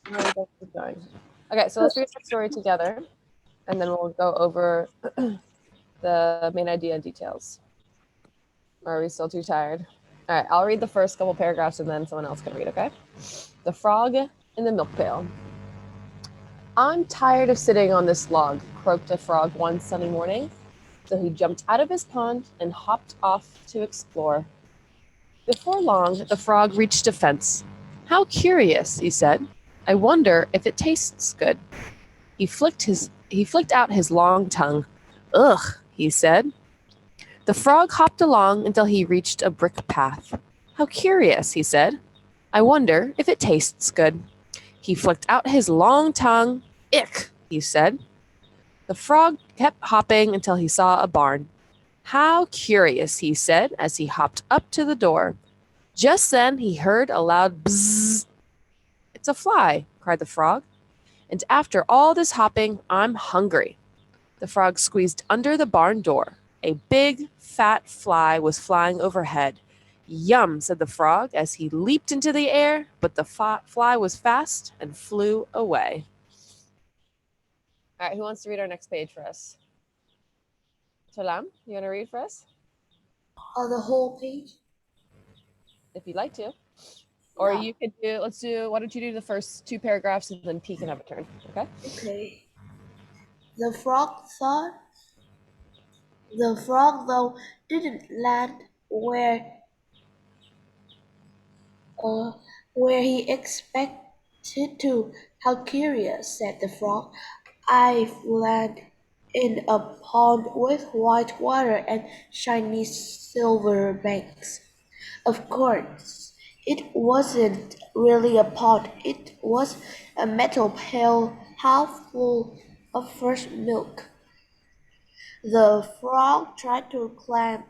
Thanks for joining. Okay, so let's read the story together, and then we'll go over the main idea and details. Or are we still too tired? All right, I'll read the first couple paragraphs, and then someone else can read, okay? The frog in the milk pail. I'm tired of sitting on this log, croaked a frog one sunny morning. So he jumped out of his pond and hopped off to explore. Before long, the frog reached a fence. How curious, he said. I wonder if it tastes good. He flicked out his long tongue. Ugh, he said. The frog hopped along until he reached a brick path. How curious, he said. I wonder if it tastes good. He flicked out his long tongue. Ick, he said. The frog kept hopping until he saw a barn. How curious, he said as he hopped up to the door. Just then he heard a loud bzzz. It's a fly, cried the frog. And after all this hopping, I'm hungry. The frog squeezed under the barn door. A big, fat fly was flying overhead. Yum, said the frog as he leaped into the air, but the fly was fast and flew away. All right, who wants to read our next page for us? Salam, you want to read for us? The whole page? If you'd like to. Or Yeah. you could do, why don't you do the first two paragraphs and then P can have a turn, okay? Okay. The frog thought. The frog, though, didn't land uh, where he expected to. How curious, said the frog. I've landed in a pond with white water and shiny silver banks. Of course, it wasn't really a pond. It was a metal pail half full of fresh milk. The frog tried to climb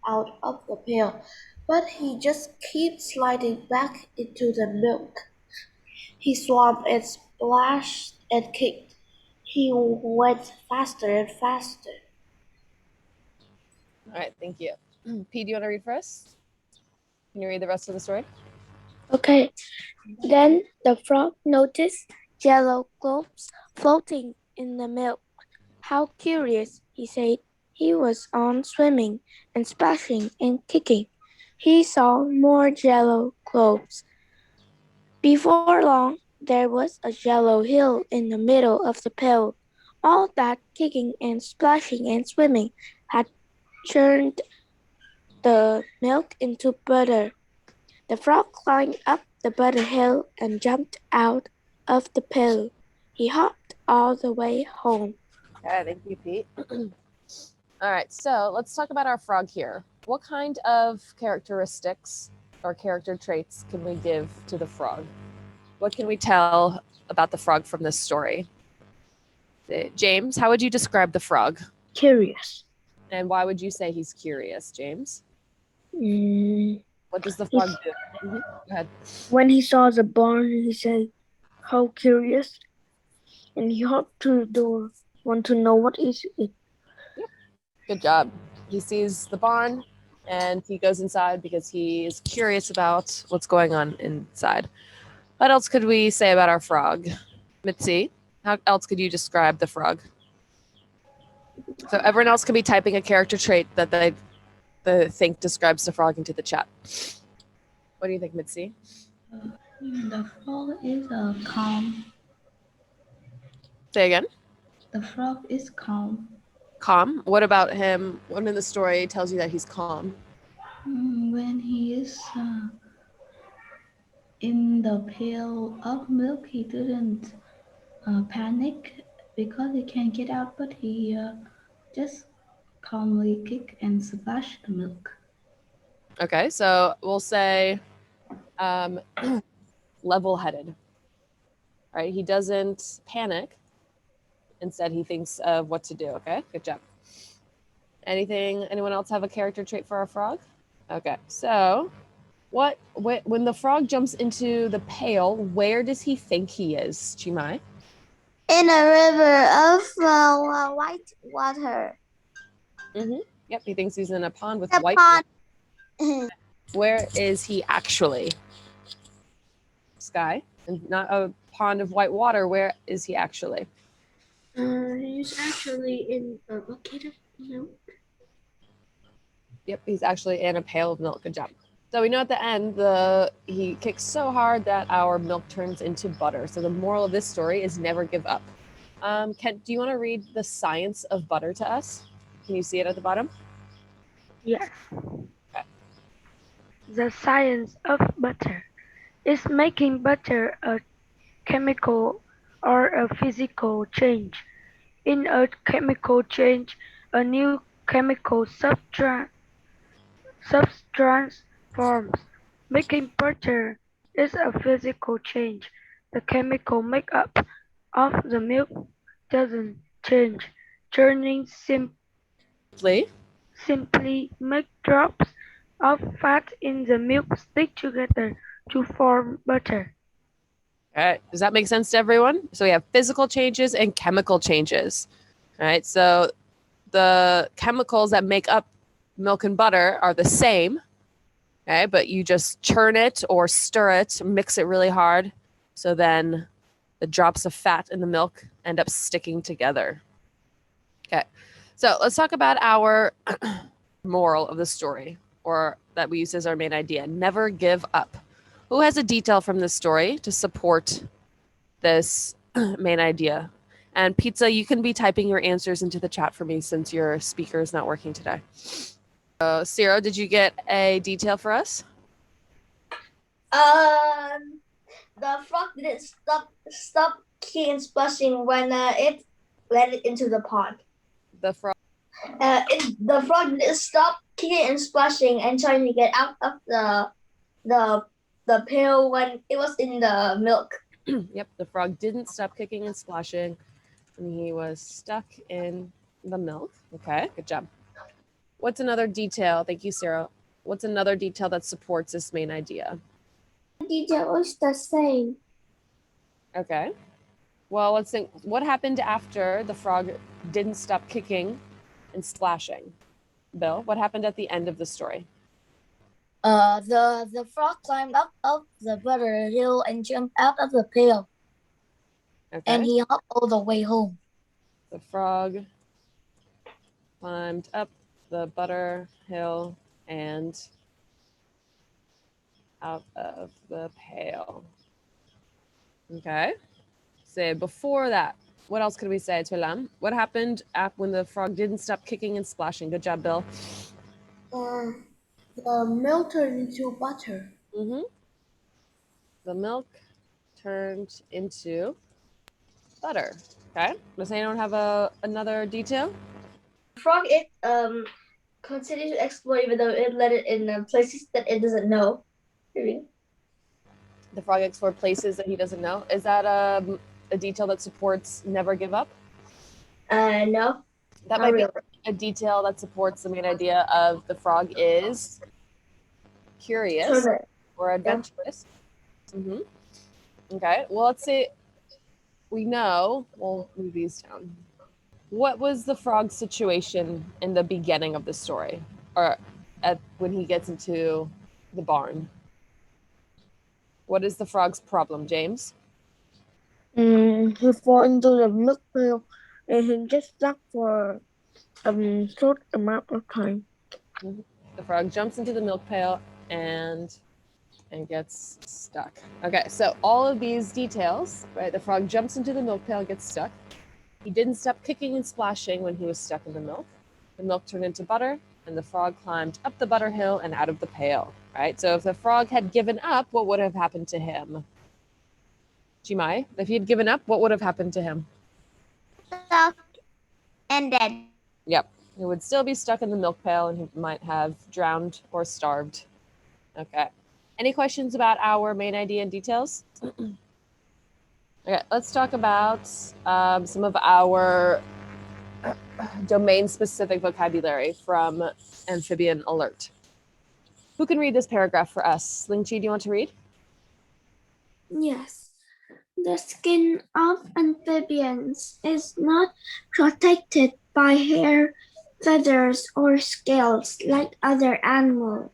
out of the pail, but he just kept sliding back into the milk. He swam and splashed and kicked. He went faster and faster. All right, thank you. P, do you want to read for us? Can you read the rest of the story? Okay. Then the frog noticed yellow globes floating in the milk. How curious, he said. He was on swimming and splashing and kicking. He saw more yellow globes. Before long, there was a yellow hill in the middle of the pail. All that kicking and splashing and swimming had churned the milk into butter. The frog climbed up the butter hill and jumped out of the pail. He hopped all the way home. Okay, thank you, Pete. All right, so let's talk about our frog here. What kind of characteristics or character traits can we give to the frog? What can we tell about the frog from this story? James, how would you describe the frog? Curious. And why would you say he's curious, James? Mm, What does the frog do? Go ahead. When he saw the barn, he said, "How curious!" And he hopped to the door, want to know what is it. Good job. He sees the barn and he goes inside because he is curious about what's going on inside. What else could we say about our frog? Mitzi, how else could you describe the frog? So everyone else can be typing a character trait that they think describes the frog into the chat. What do you think, Mitzi? The frog is calm. Say again. The frog is calm. Calm. What about him? What in the story tells you that he's calm? When he is in the pail of milk, he didn't panic because he can't get out, but he just calmly kick and splash the milk. Okay, so we'll say level-headed. Right? He doesn't panic. Instead, he thinks of what to do. Okay, good job. Anyone else have a character trait for our frog? Okay, so when the frog jumps into the pail, where does he think he is, Chimai? In a river of white water. Mm-hmm. Yep, he thinks he's in a pond with The white pond. water. Where is he actually? Sky? and not a pond of white water. Where is he actually? He's actually in a bucket of milk. Yep, he's actually in a pail of milk. Good job. So we know at the end, he kicks so hard that our milk turns into butter. So the moral of this story is never give up. Kent, do you want to read the science of butter to us? Can you see it at the bottom? Yes. The science of butter is making butter a chemical or a physical change. In a chemical change, a new chemical substance forms. Making butter is a physical change. The chemical makeup of the milk doesn't change. Churning Please. simply make drops of fat in the milk stick together to form butter. All right. Does that make sense to everyone? So we have physical changes and chemical changes. All right. So the chemicals that make up milk and butter are the same. Okay. But you just churn it or stir it, mix it really hard. So then the drops of fat in the milk end up sticking together. Okay. So let's talk about our moral of the story, or that we use as our main idea. Never give up. Who has a detail from this story to support this main idea? And Pizza, you can be typing your answers into the chat for me since your speaker is not working today. Ciro, did you get a detail for us? The frog didn't stop kicking and splashing when it landed into the pond. The frog. The frog didn't stop kicking and splashing and trying to get out of the pail when it was in the milk. Yep, the frog didn't stop kicking and splashing when he was stuck in the milk. Okay, good job. What's another detail? Thank you, Sarah. What's another detail that supports this main idea? The detail is the same. Okay. Well, let's think. What happened after the frog didn't stop kicking and splashing? Bill, what happened at the end of the story? The frog climbed up the butter hill and jumped out of the pail, Okay. and he hopped all the way home. The frog climbed up the butter hill and out of the pail. Okay. Say before that, what else could we say to Lam? What happened when the frog didn't stop kicking and splashing? Good job, Bill. The milk turned into butter. Mm-hmm. The milk turned into butter. Okay. Does anyone have another detail? Frog continued to explore even though it landed in places that it doesn't know. Maybe. The frog explored places that he doesn't know. Is that a detail that supports never give up? No. That might be a detail that supports the main idea of the frog is curious or adventurous. Mm-hmm. Okay. Well, let's see. We know. We'll move these down. What was the frog's situation in the beginning of the story, or when he gets into the barn? What is the frog's problem, James? He fell into the milk pail and he just stuck for a short amount of time. The frog jumps into the milk pail and gets stuck. Okay, so all of these details, right? The frog jumps into the milk pail and gets stuck. He didn't stop kicking and splashing when he was stuck in the milk. The milk turned into butter, and the frog climbed up the butter hill and out of the pail, right? So if the frog had given up, what would have happened to him? Jimai, if he had given up, what would have happened to him? Stuck and dead. Yep, he would still be stuck in the milk pail and he might have drowned or starved. Okay. Any questions about our main idea and details? Okay, let's talk about some of our domain-specific vocabulary from Amphibian Alert. Who can read this paragraph for us? Lingqi, do you want to read? Yes. The skin of amphibians is not protected by hair, feathers, or scales like other animals.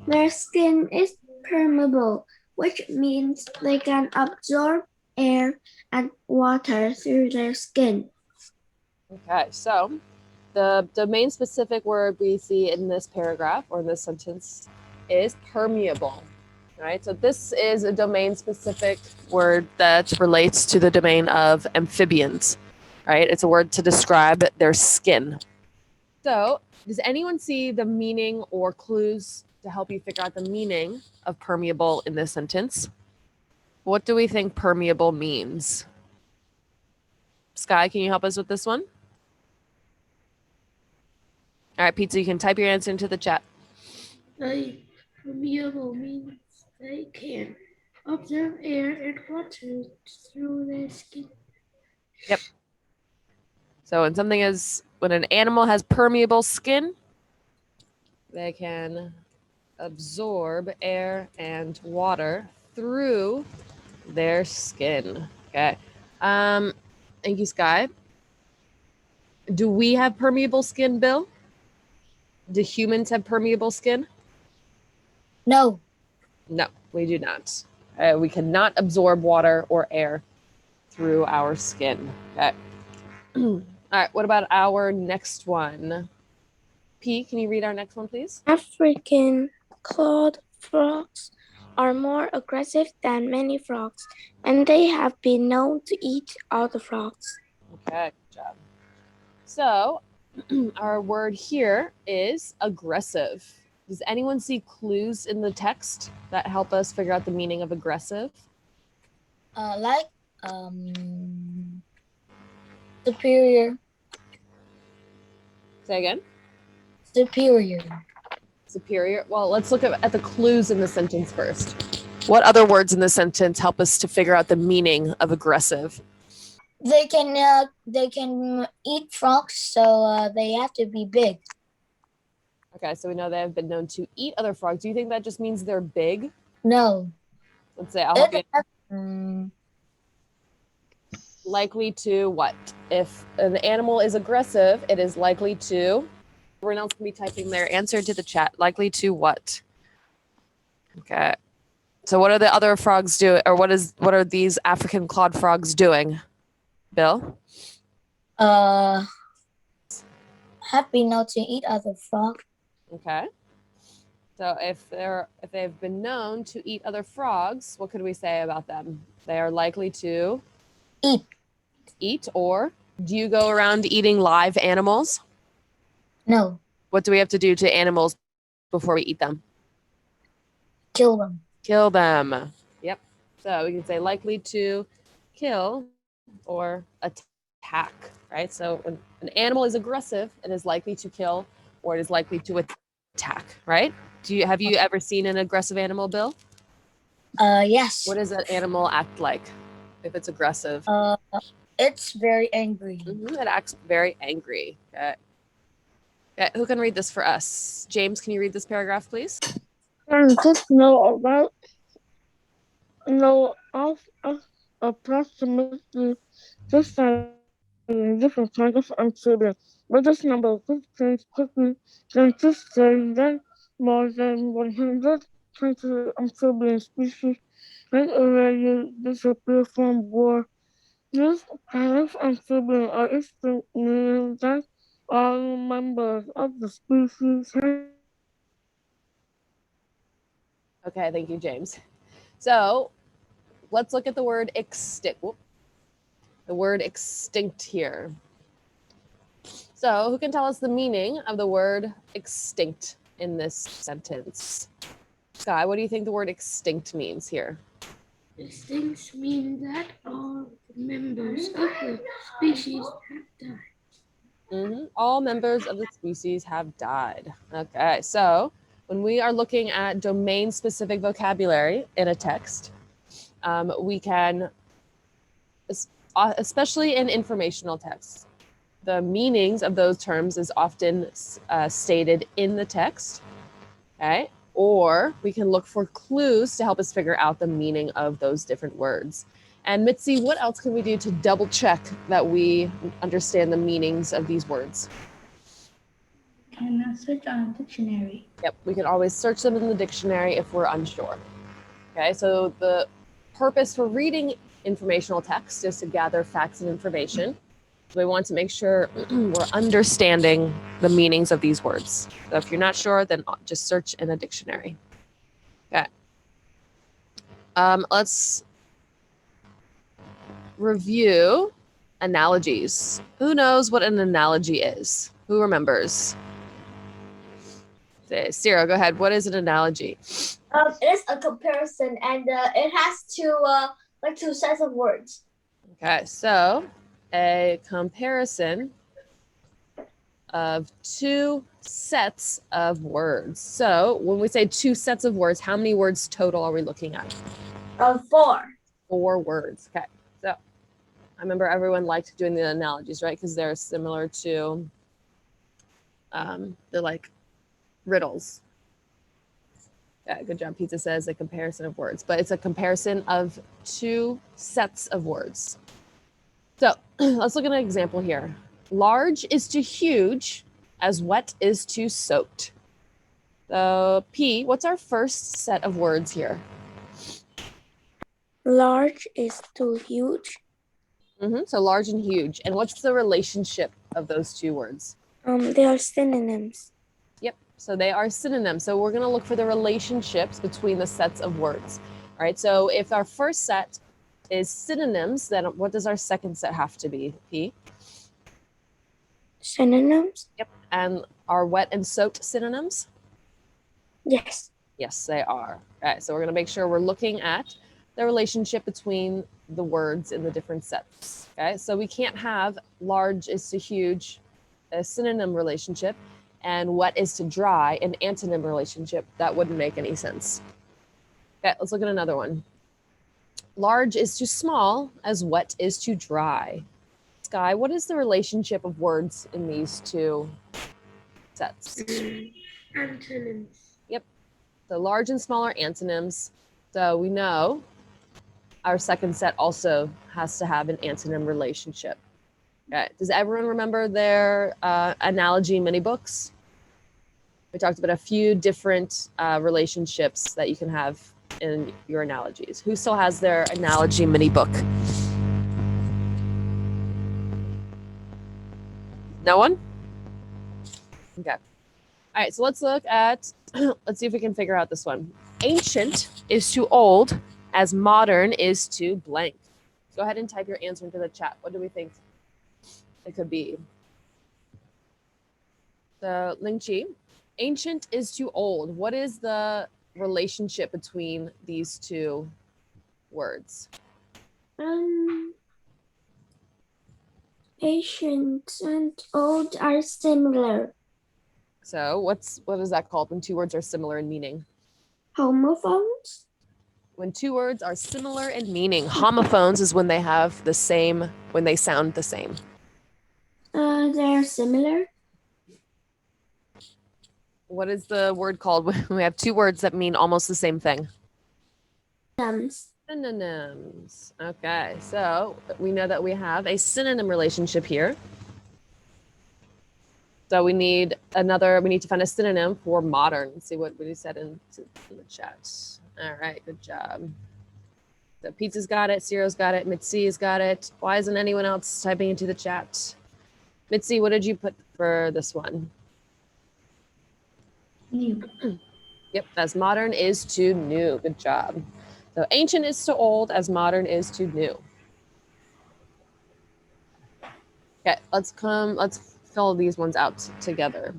Their skin is permeable which means they can absorb air and water through their skin. Okay, so the domain specific word we see in this paragraph or in this sentence is permeable. All right, so this is a domain specific word that relates to the domain of amphibians. Right, it's a word to describe their skin. So, does anyone see the meaning or clues to help you figure out the meaning of permeable in this sentence? What do we think permeable means? Sky, can you help us with this one? All right, Pizza, you can type your answer into the chat. Permeable means they can absorb air and water through their skin. So when an animal has permeable skin, they can absorb air and water through their skin. Okay. Thank you, Sky. Do we have permeable skin, Bill? Do humans have permeable skin? No. No, we do not. We cannot absorb water or air through our skin. Okay. All right, what about our next one? P, can you read our next one, please? African clawed frogs are more aggressive than many frogs, and they have been known to eat other frogs. Okay, good job. So, our word here is aggressive. Does anyone see clues in the text that help us figure out the meaning of aggressive? Superior. Say again. Superior. Superior. Well, let's look at the clues in the sentence first. What other words in the sentence help us to figure out the meaning of aggressive? They can eat frogs, so they have to be big. Okay, so we know they have been known to eat other frogs. Do you think that just means they're big? No. Let's say I'll help you. Likely to what? If an animal is aggressive, it is likely to. Everyone else can be typing their answer into the chat. Likely to what? Okay. So what are the other frogs doing, or what are these African clawed frogs doing? Bill? Have been known to eat other frogs. Okay. So if they've been known to eat other frogs, what could we say about them? They are likely to eat, or do you go around eating live animals? No. What do we have to do to animals before we eat them? Kill them. Kill them. Yep. So we can say likely to kill or attack, right? So when an animal is aggressive, it is likely to kill or it is likely to attack, right? Have you ever seen an aggressive animal, Bill? Yes. What does an animal act like if it's aggressive? It's very angry. It acts very angry. Okay. Okay. Who can read this for us? James, can you read this paragraph, please? Scientists know of approximately 6,000 different kinds of amphibians, but this number could change quickly. Scientists say that more than 100 kinds of amphibian species have already disappeared from war. These kinds of amphibians are extinct, meaning that all members of the species have. Okay, thank you, James. So let's look at the word extinct. The word extinct here. So who can tell us the meaning of the word extinct in this sentence? Sky, what do you think the word extinct means here? Extinct means that all members of the species have died. All members of the species have died. Okay, so when we are looking at domain-specific vocabulary in a text, we can, especially in informational texts, the meanings of those terms is often stated in the text, okay? Or we can look for clues to help us figure out the meaning of those different words. And Mitzi, what else can we do to double check that we understand the meanings of these words? Can search on a dictionary. Yep, we can always search them in the dictionary if we're unsure. Okay, so the purpose for reading informational text is to gather facts and information. So we want to make sure we're understanding the meanings of these words. So if you're not sure, then just search in a dictionary. Okay. Let's review analogies. Who knows what an analogy is? Who remembers? Say, Sarah, go ahead. What is an analogy? It is a comparison, and it has two sets of words. Okay, so a comparison of two sets of words. So when we say two sets of words, how many words total are we looking at? 4. 4 words. Okay, so I remember everyone liked doing the analogies, right? Because they're similar to, they're like riddles. Yeah, good job. Pizza says a comparison of words, but it's a comparison of 2 sets of words. So let's look at an example here. Large is to huge as wet is to soaked. So P, what's our first set of words here? Large is to huge. So large and huge. And what's the relationship of those 2 words? They are synonyms. Yep. So they are synonyms. So we're going to look for the relationships between the sets of words. All right. So if our first set is synonyms, then what does our second set have to be, P? Synonyms? Yep. And are wet and soaked synonyms? Yes. Yes, they are. All right. So we're going to make sure we're looking at the relationship between the words in the different sets. Okay. So we can't have large is to huge, a synonym relationship, and wet is to dry, an antonym relationship. That wouldn't make any sense. Okay. Let's look at another one. Large is to small as wet is to dry. Sky, what is the relationship of words in these 2 sets? Antonyms. Yep. So large and small are antonyms. So we know our second set also has to have an antonym relationship. Okay. Does everyone remember their analogy mini books? We talked about a few different relationships that you can have in your analogies. Who still has their analogy mini book? No one? Okay. All right, so let's look at, let's see if we can figure out this one. Ancient is to old as modern is to blank. Go ahead and type your answer into the chat. What do we think it could be? So, Ling Chi, ancient is to old. What is the relationship between these 2 words? Ancient and old are similar. So what is that called when 2 words are similar in meaning? Homophones? When 2 words are similar in meaning. Homophones is when they have the same, when they sound the same. They're similar. What is the word called when we have 2 words that mean almost the same thing? Synonyms. Okay, so we know that we have a synonym relationship here. So we need to find a synonym for modern. Let's see what he said in the chat. All right, good job. So Pizza's got it, Ciro's got it, Mitzi's got it. Why isn't anyone else typing into the chat? Mitzi, what did you put for this one? New. Yep, as modern is to new. Good job. So ancient is to old as modern is to new. Okay, let's fill these ones out together.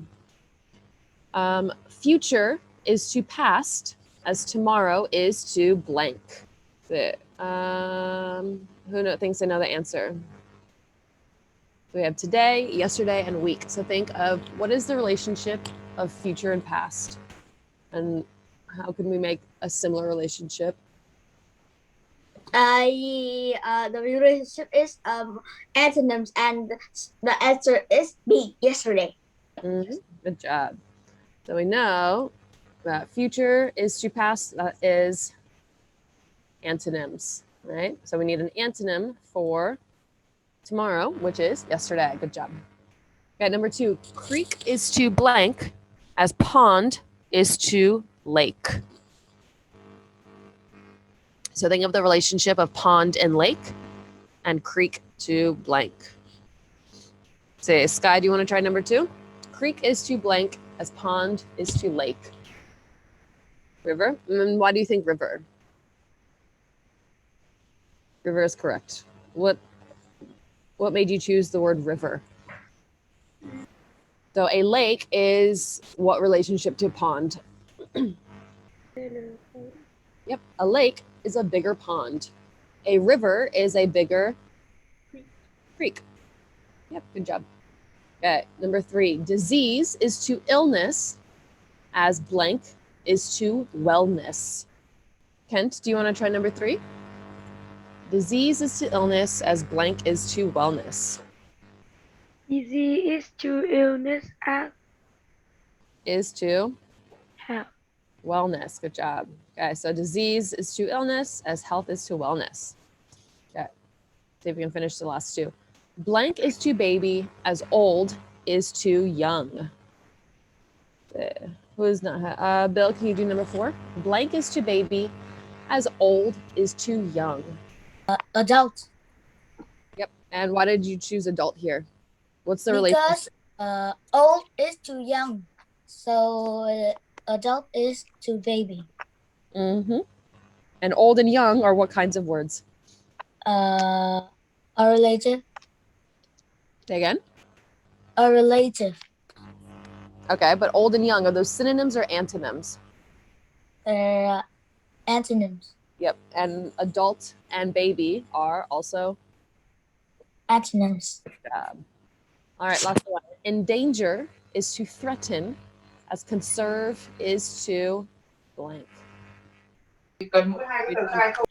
Future is to past as tomorrow is to blank. Who thinks they know the answer? We have today, yesterday, and week. So think of what is the relationship of future and past, and how can we make a similar relationship? The relationship is antonyms, and the answer is B, yesterday. Good job. So we know that future is to past, that is antonyms, right? So we need an antonym for tomorrow, which is yesterday. Good job. Okay, number 2, creek is to blank as pond is to lake. So think of the relationship of pond and lake and creek to blank. Say, Sky, do you want to try number 2? Creek is to blank as pond is to lake. River? And why do you think river? River is correct. What made you choose the word river? So a lake is what relationship to pond? Yep, a lake is a bigger pond. A river is a bigger creek. Yep, good job. Okay, number 3, disease is to illness as blank is to wellness. Kent, do you want to try number 3? Disease is to illness as blank is to wellness. Disease is to illness as Is to health. wellness. Good job. Okay, so disease is to illness as health is to wellness. Okay, see if we can finish the last 2. Blank is to baby as old is to young. Who is not? Bill, can you do number 4? Blank is to baby as old is to young. Adult. Yep. And why did you choose adult here? What's the relationship? Because old is too young, so adult is to baby. Mm-hmm. And old and young are what kinds of words? A relative. Say again? A relative. Okay, but old and young, are those synonyms or antonyms? Antonyms. Yep. And adult and baby are also. Antonyms. All right, last one. Endanger is to threaten, as conserve is to blank.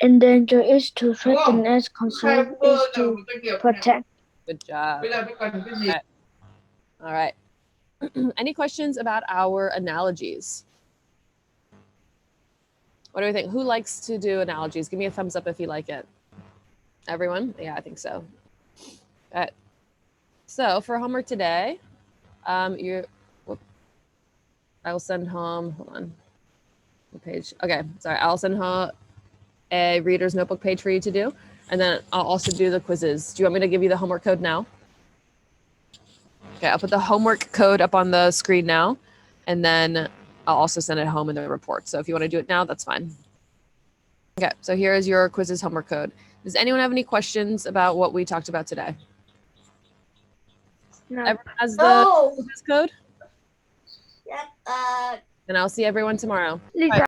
Endanger is to threaten as conserve is to protect. Good job. Okay. All right. Any questions about our analogies? What do we think? Who likes to do analogies? Give me a thumbs up if you like it. Everyone? Yeah, I think so. All right. So for homework today, I will send home, hold on, what page? Okay, sorry, I'll send home a reader's notebook page for you to do. And then I'll also do the quizzes. Do you want me to give you the homework code now? Okay, I'll put the homework code up on the screen now. And then I'll also send it home in the report. So if you want to do it now, that's fine. Okay, so here is your quizzes homework code. Does anyone have any questions about what we talked about today? No. Everyone has the No. quiz code? Yep. And I'll see everyone tomorrow. Lisa,